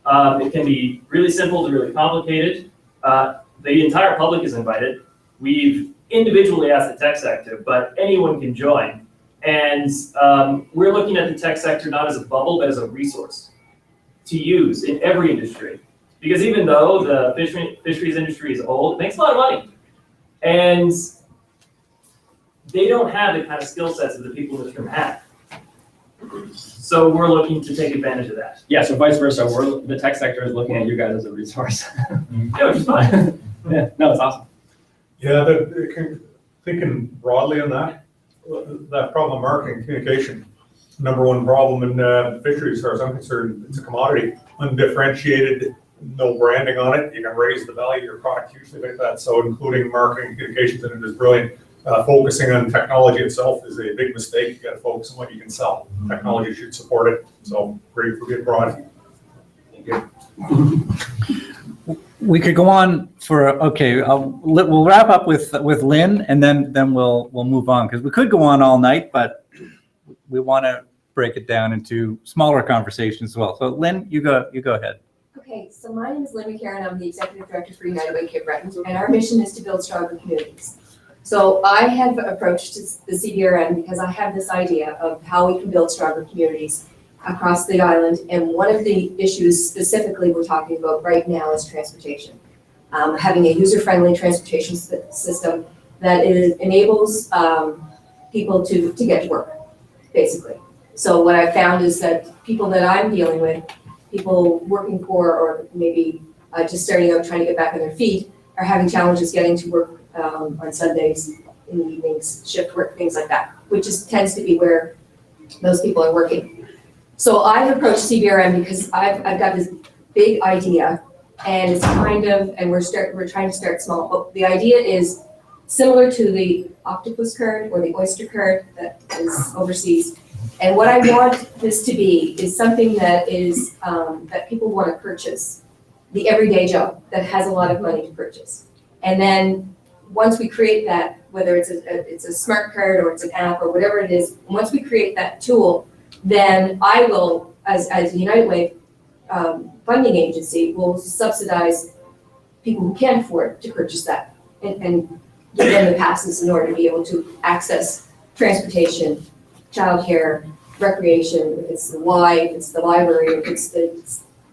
It can be really simple to really complicated. The entire public is invited. We've individually asked the tech sector, but anyone can join. And we're looking at the tech sector not as a bubble, but as a resource to use in every industry. Because even though the fisheries industry is old, it makes a lot of money. And they don't have the kind of skill sets that the people in this room have. So we're looking to take advantage of that. Yeah, so vice versa, the tech sector is looking at you guys as a resource. Yeah, which is fine. Yeah, no, it's awesome. Yeah, thinking broadly on that problem of marketing communication, #1 problem in fisheries, as far as I'm concerned, it's a commodity, undifferentiated, no branding on it. You can raise the value of your product usually like that. So including marketing communications in it is brilliant. Focusing on technology itself is a big mistake. You got to focus on what you can sell. Technology should support it. So great for good broad. Thank you. We could go on for, okay, we'll wrap up with Lynn, and then we'll move on, because we could go on all night, but we want to break it down into smaller conversations as well. So Lynn, you go ahead. Okay, so my name is Lynn MacKinnon. I'm the Executive Director for United Way Cape Breton, and our mission is to build stronger communities. So I have approached the CBRN because I have this idea of how we can build stronger communities across the island, and one of the issues specifically we're talking about right now is transportation. Having a user-friendly transportation system that enables people to get to work, basically. So what I've found is that people that I'm dealing with, people working for, or maybe just starting out trying to get back on their feet, are having challenges getting to work on Sundays, in the evenings, shift work, things like that, which tends to be where most people are working. So I've approached CBRM because I've got this big idea, and it's kind of, and we're trying to start small. But the idea is similar to the octopus card or the oyster card that is overseas. And what I want this to be is something that is, that people want to purchase, the everyday Joe that has a lot of money to purchase. And then once we create that, whether it's a smart card or it's an app or whatever it is, once we create that tool, then I will, as a United Way funding agency, will subsidize people who can't afford to purchase that and give them the passes in order to be able to access transportation, childcare, recreation, if it's the Y, if it's the library, if it's the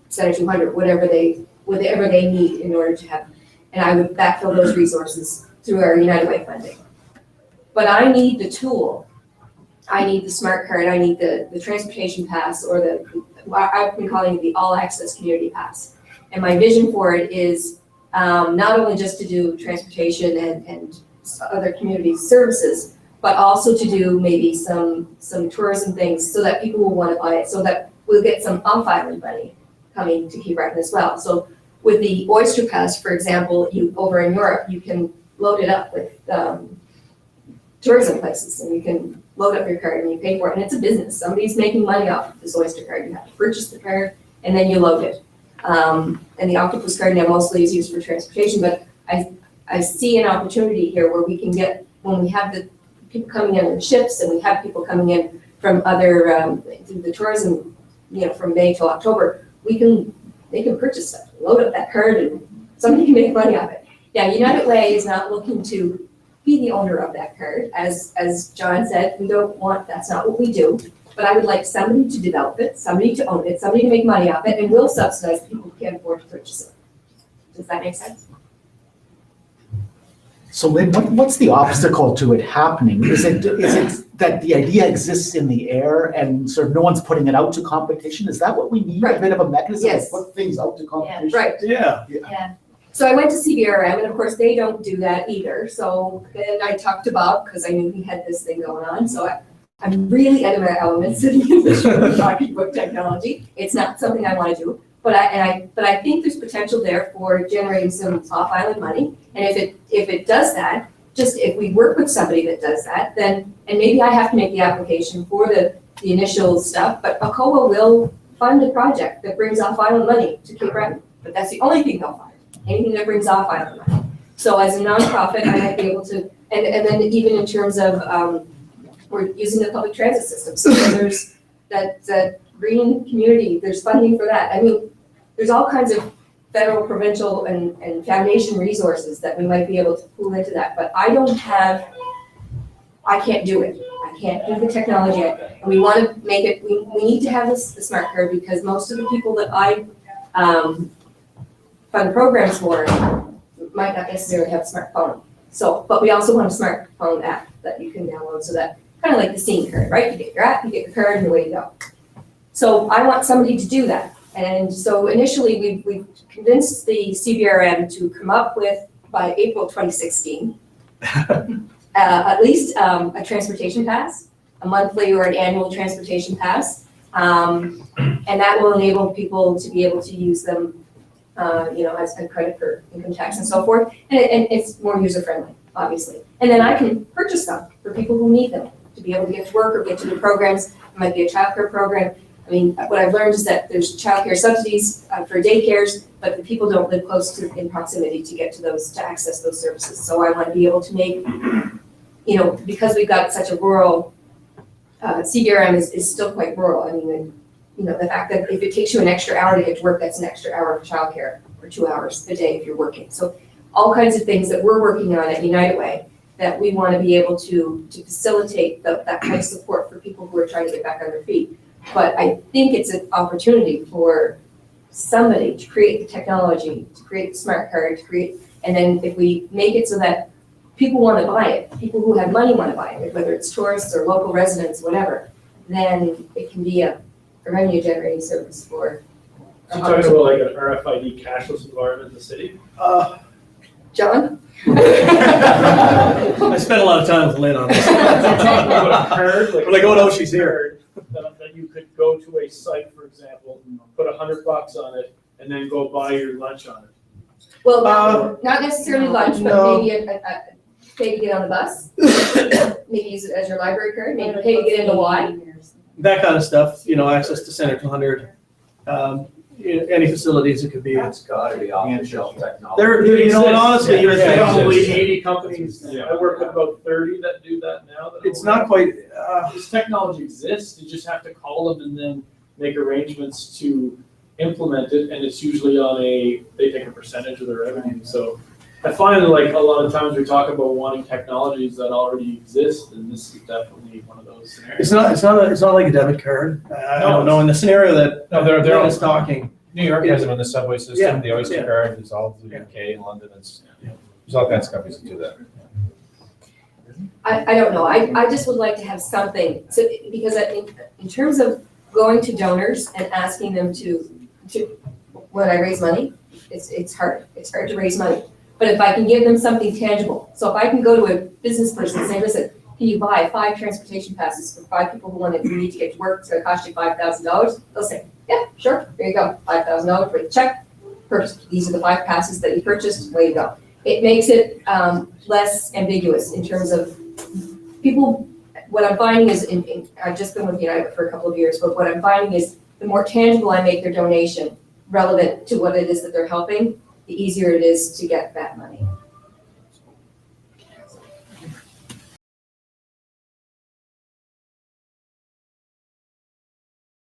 Center 200, whatever they need in order to have, and I would backfill those resources through our United Way funding. But I need the tool. I need the smart card, I need the transportation pass, or I've been calling it the all access community pass. And my vision for it is not only just to do transportation and other community services, but also to do maybe some tourism things so that people will want to buy it, so that we'll get some off-island money coming to Cape Breton as well. So with the Oyster Pass, for example, over in Europe, you can load it up with tourism places, and you can load up your card and you pay for it, and it's a business. Somebody's making money off of this Oyster card. You have to purchase the card and then you load it. And the Octopus card now mostly is used for transportation, but I see an opportunity here where we can get, when we have the people coming in on ships and we have people coming in from other, the tourism, from May till October, they can purchase stuff, load up that card, and somebody can make money off it. Yeah, United Way is not looking to be the owner of that card. As John said, that's not what we do. But I would like somebody to develop it, somebody to own it, somebody to make money off it, and we'll subsidize the people who can't afford to purchase it. Does that make sense? So Lynn, what's the obstacle to it happening? Is it that the idea exists in the air and sort of no one's putting it out to competition? Is that what we need? Right. A bit of a mechanism Yes. to put things out to competition? Right. Yeah. Yeah. So I went to CBRM, and of course, they don't do that either. So then I talked to Bob, because I knew he had this thing going on. So I'm really out of my element sitting in this room talking about technology. It's not something I want to do. But I think there's potential there for generating some off-island money. And if it does that, just if we work with somebody that does that, then, and maybe I have to make the application for the initial stuff, but ACOA will fund a project that brings off-island money to Cape Breton. But that's the only thing they'll fund, anything that brings off-island money. So as a nonprofit, I might be able to, and then even in terms of, we're using the public transit system. So there's that green community, there's funding for that. I mean, there's all kinds of federal, provincial, and foundation resources that we might be able to pull into that, but I can't do it. I can't do the technology, and we want to make it, we need to have the smart card, because most of the people that I fund programs for might not necessarily have a smartphone. So, but we also want a smartphone app that you can download, so that, kind of like the SEEN card, right? You get your app, you get your card, and away you go. So I want somebody to do that. And so initially, we've convinced the CBRM to come up with, by April 2016, at least a transportation pass, a monthly or an annual transportation pass. And that will enable people to be able to use them, as a credit for income tax and so forth. And it's more user-friendly, obviously. And then I can purchase them for people who need them to be able to get to work or get to the programs. It might be a childcare program. I mean, what I've learned is that there's childcare subsidies for daycares, but the people don't live close to, in proximity to get to those, to access those services. So I want to be able to make, because we've got such a rural, CBRM is still quite rural. I mean, the fact that if it takes you an extra hour to get to work, that's an extra hour of childcare, or 2 hours a day if you're working. So all kinds of things that we're working on at United Way that we want to be able to facilitate that kind of support for people who are trying to get back on their feet. But I think it's an opportunity for somebody to create the technology, to create the smart card, and then if we make it so that people want to buy it, people who have money want to buy it, whether it's tourists or local residents, whatever, then it can be a revenue generating service for. So you're talking about like an RFID cashless environment in the city? John? I spent a lot of time with Lynn on this. A card, We're like, oh no, she's here. That you could go to a site, for example, put $100 on it, and then go buy your lunch on it. Well, not necessarily lunch, but no. maybe pay to get on the bus, maybe use it as your library card, maybe pay to get into Y. That kind of stuff, access to Center 200, any facilities it could be. That's gotta be off the shelf technology. And honestly, Yeah, there's yeah, probably exists. 80 companies. I work with about 30 that do that now. It's not quite, This technology exists, you just have to call them and then make arrangements to implement it, and it's usually they take a percentage of the revenue, so. I find like a lot of times we talk about wanting technologies that already exist, and this is definitely one of those scenarios. it's not like a debit card. I don't know, in the scenario that No, they're Lynn all, is talking. New York has them in the subway Yeah, system, the Oyster yeah. card is all through the UK and London, there's all kinds of companies that do that. I don't know, I just would like to have something, so, because in terms of going to donors and asking them to, when I raise money, it's hard to raise money. But if I can give them something tangible, so if I can go to a business person and say, listen, can you buy 5 transportation passes for 5 people who need to get to work, it's gonna cost you $5,000, they'll say, yeah, sure, here you go, $5,000 for the check, purchased, these are the 5 passes that you purchased, way you go. It makes it less ambiguous in terms of people, what I'm finding is, I've just been with United for a couple of years, but what I'm finding is the more tangible I make their donation relevant to what it is that they're helping, the easier it is to get that money.